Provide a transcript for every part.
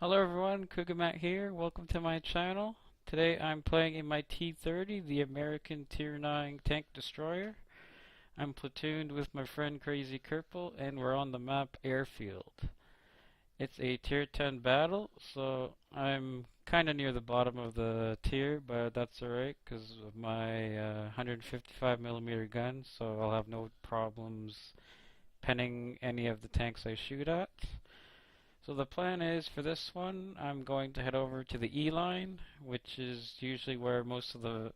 Hello everyone, Kugamat here. Welcome to my channel. Today I'm playing in my T30, the American Tier 9 tank destroyer. I'm platooned with my friend Crazy Kerple and we're on the map Airfield. It's a Tier 10 battle, so I'm kinda near the bottom of the tier, but that's alright because of my 155mm gun, so I'll have no problems penning any of the tanks I shoot at. So the plan is for this one, I'm going to head over to the E line, which is usually where most of the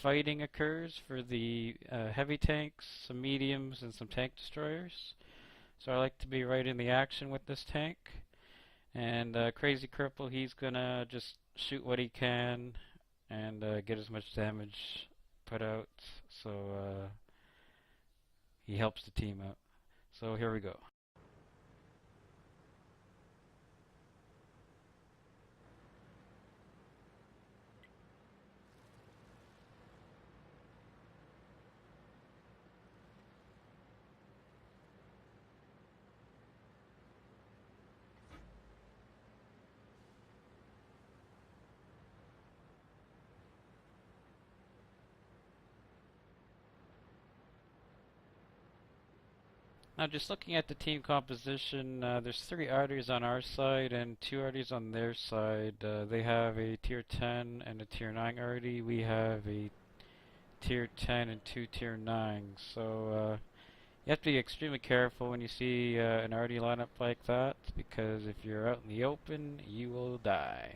fighting occurs for the heavy tanks, some mediums, and some tank destroyers. So I like to be right in the action with this tank. And Crazy Cripple, he's gonna just shoot what he can and get as much damage put out. So he helps the team out. So here we go. Now, just looking at the team composition, there's three arties on our side and two arties on their side. They have a tier 10 and a tier 9 arty. We have a tier 10 and two tier 9s. So you have to be extremely careful when you see an arty lineup like that, because if you're out in the open, you will die.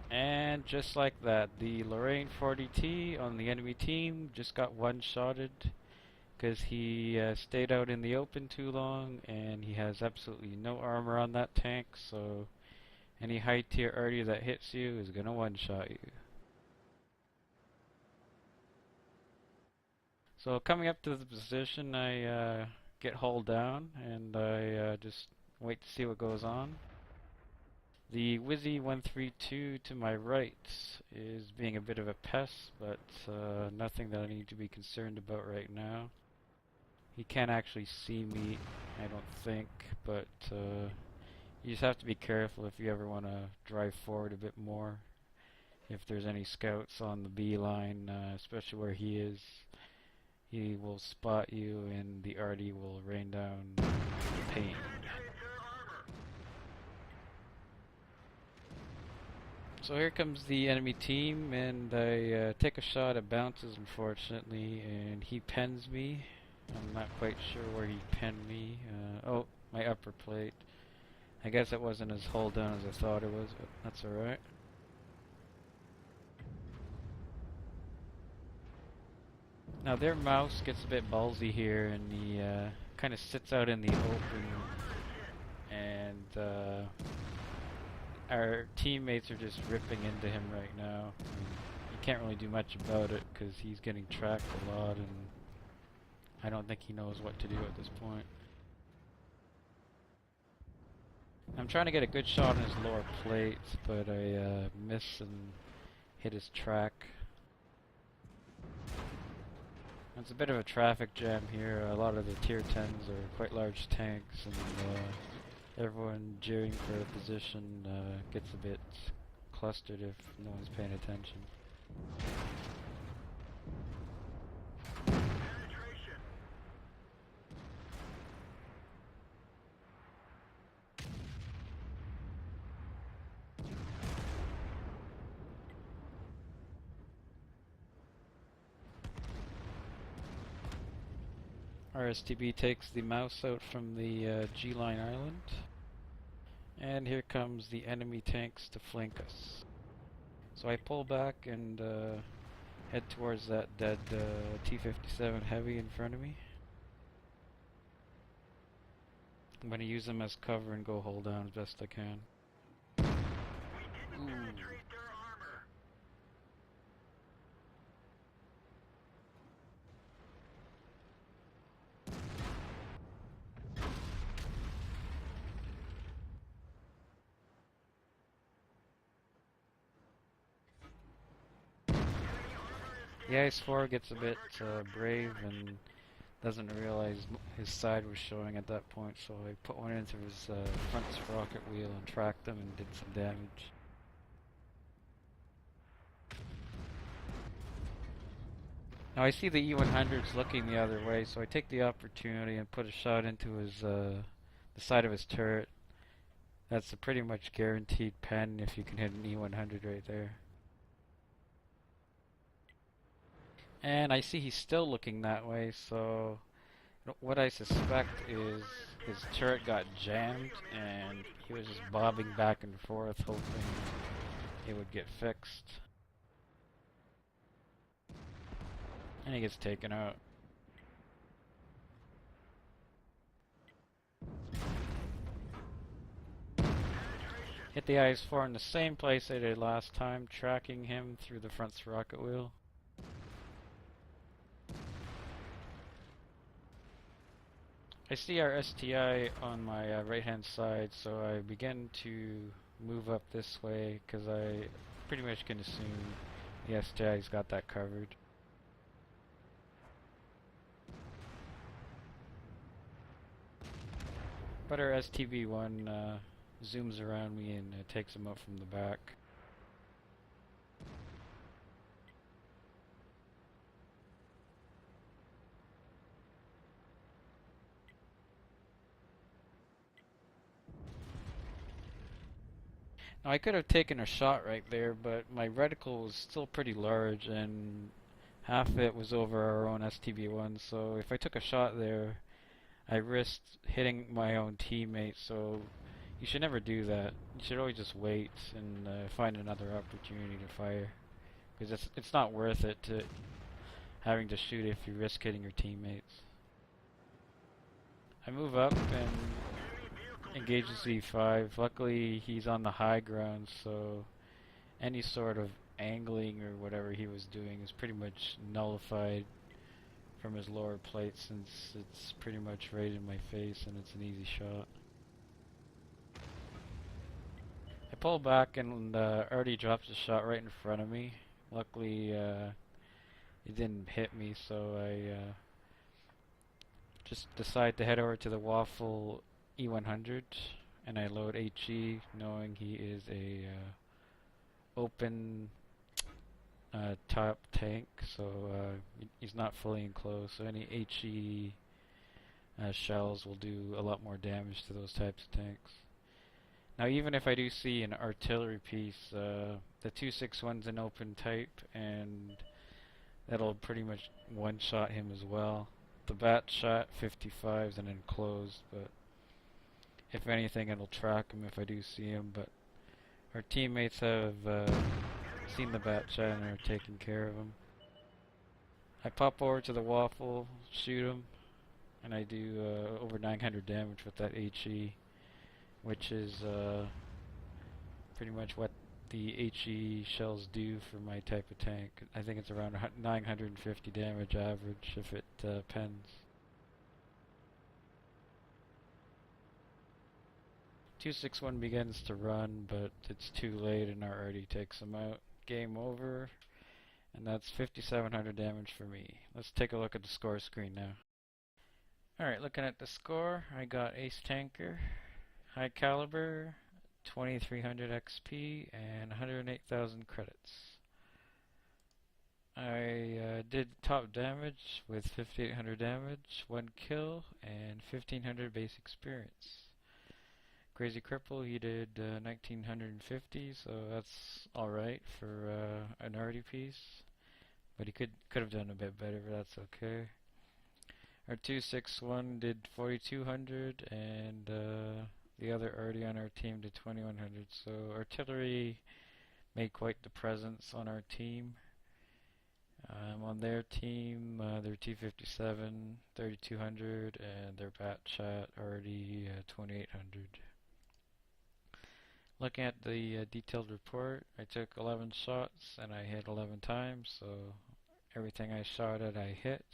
And just like that, the Lorraine 40T on the enemy team just got one-shotted because he stayed out in the open too long and he has absolutely no armor on that tank, so any high tier arty that hits you is gonna one-shot you. So coming up to the position, I get hull down and I just wait to see what goes on. The Wizzy 132 to my right is being a bit of a pest, but nothing that I need to be concerned about right now. He can't actually see me, I don't think, but you just have to be careful if you ever want to drive forward a bit more. If there's any scouts on the B line, especially where he is, he will spot you and the arty will rain down pain. So here comes the enemy team, and I take a shot. It bounces, unfortunately, and he pens me. I'm not quite sure where he penned me. Oh, my upper plate. I guess it wasn't as hull down as I thought it was, but that's alright. Now their mouse gets a bit ballsy here, and he kind of sits out in the open, and our teammates are just ripping into him right now. You can't really do much about it because he's getting tracked a lot, and I don't think he knows what to do at this point. I'm trying to get a good shot on his lower plate, but I miss and hit his track. It's a bit of a traffic jam here. A lot of the tier 10s are quite large tanks, and everyone jeering for a position gets a bit clustered if no one's paying attention. RSTB takes the mouse out from the G-line island. And here comes the enemy tanks to flank us. So I pull back and head towards that dead T-57 heavy in front of me. I'm going to use them as cover and go hold down as best I can. Ooh. The Ice 4 gets a bit brave and doesn't realize his side was showing at that point, so I put one into his front sprocket wheel and tracked him and did some damage. Now I see the E100's looking the other way, so I take the opportunity and put a shot into his the side of his turret. That's a pretty much guaranteed pen if you can hit an E100 right there. And I see he's still looking that way, so what I suspect is his turret got jammed and he was just bobbing back and forth hoping it would get fixed. And he gets taken out. Hit the IS-4 in the same place I did last time, tracking him through the front rocket wheel. I see our STI on my right hand side, so I begin to move up this way because I pretty much can assume the STI's got that covered. But our STB-1 zooms around me and takes him up from the back. Now I could have taken a shot right there, but my reticle was still pretty large and half of it was over our own STB-1, so if I took a shot there, I risked hitting my own teammate, so you should never do that. You should always just wait and find another opportunity to fire, because it's not worth it to having to shoot if you risk hitting your teammates. I move up and engage the Z5. Luckily he's on the high ground, so any sort of angling or whatever he was doing is pretty much nullified from his lower plate, since it's pretty much right in my face and it's an easy shot. I pull back and already drops a shot right in front of me. Luckily it didn't hit me, so I just decide to head over to the Waffle E100 and I load HE, knowing he is a open top tank, so he's not fully enclosed, so any HE shells will do a lot more damage to those types of tanks. Now even if I do see an artillery piece, the 261's an open type and that'll pretty much one-shot him as well. The bat shot 55's an enclosed, but if anything it'll track him if I do see him, but our teammates have seen the bat shot and are taking care of him. I pop over to the Waffle, shoot him, and I do over 900 damage with that HE, which is pretty much what the HE shells do for my type of tank. I think it's around 950 damage average if it pens. 261 begins to run, but it's too late and already takes him out. Game over, and that's 5,700 damage for me. Let's take a look at the score screen now. Alright, looking at the score, I got Ace Tanker, High Caliber, 2300 XP, and 108,000 credits. I did top damage with 5,800 damage, 1 kill, and 1,500 base experience. Crazy Cripple, he did 1,950, so that's alright for an arty piece. But he could have done a bit better, but that's okay. Our 261 did 4,200, and the other arty on our team did 2,100. So artillery made quite the presence on our team. On their team, their T57, 3,200, and their bat shot already 2,800. Looking at the detailed report, I took 11 shots and I hit 11 times, so everything I shot at I hit.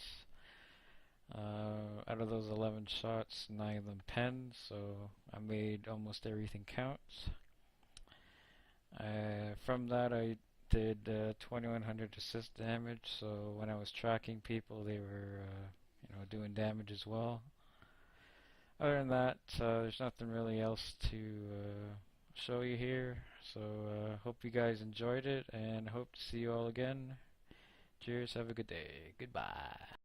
Out of those 11 shots, 9 of them penned, so I made almost everything count. From that I did 2,100 assist damage, so when I was tracking people they were doing damage as well. Other than that, there's nothing really else to show you here. So hope you guys enjoyed it, and hope to see you all again. Cheers, have a good day. Goodbye.